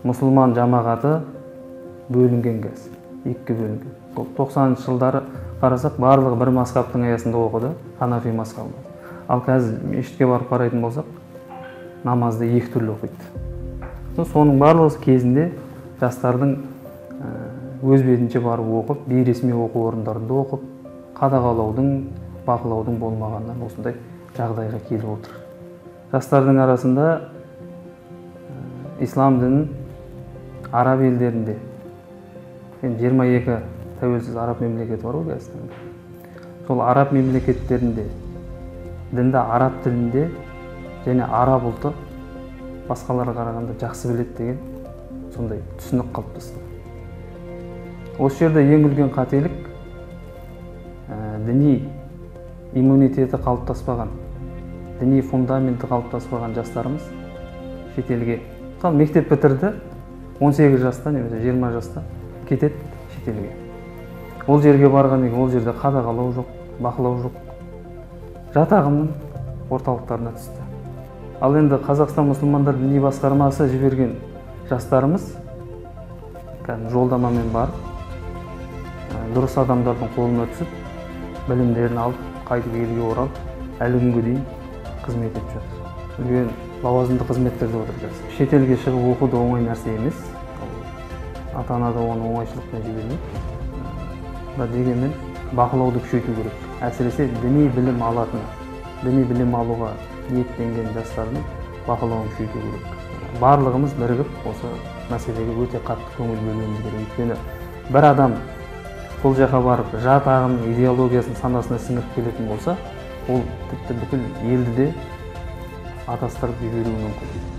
мұсылман жамағаты бөлінген кез, екіге бөлінген. 90 жылдары қарасақ, барлығы бір мазхабтың аясында оқыды, ханафи мазхабы. Ал қазір мешітке барып қарайтын болсақ, намазды екі түрлі оқиды. Соның барлығы кезінде жастардың өз бетінше барып оқып, бейресми оқу орындарында оқып, қадағалаудың, бақылаудың болмағаннан осындай жағдайға келіп отыр. Жастардың арасында ислам дінін араб елдерінде, 22 тәуелсіз араб мемлекеті бар ғой қазір. Сол араб мемлекеттерінде дінді араб тілінде және араб ұлты басқаларға қарағанда жақсы біледі деген сондай түсінік қалыптасты. Осы жерде ең үлкен қателік діни иммунитеті қалыптаспаған, діни фундаменті қалыптаспаған жастарымыз шетелге, мысалы мектеп бітірді, 18 жаста немесе 20 жаста кетеді шетелге. Ол жерге барғаннан кейін ол жерде қадағалау жоқ, бақылау жоқ. Жат ағымның орталықтарына түсті. Ал енді Қазақстан мұсылмандар діни басқармасы жіберген жастарымыз жолдамамен барып, дұрыс адамдардың қолына түсіп, білімдерін алып, қайтып елге оралып, әлі күнге дейін қызмет етіп жатыр. Үлкен лауазымды қызметтерде отыр. Шетелге шығып оқу да оңай нәрсе емес. Ата-ана да оны оңайшылықпен жібермейді. Дегенмен бақылауды күшейту керек. Әсіресе діни білім алуға ниеттенген жастардың бақылауын күшейту керек. Барлығымыз бірігіп осы мәселеге өте қатты көңіл бөлуіміз керек. Өйткені бір адам бұл жаққа барып жат ағымның идеологиясын санасына сіңіріп келетін болса, ол тіпті бүкіл елді де атастырып жіберуі мүмкін.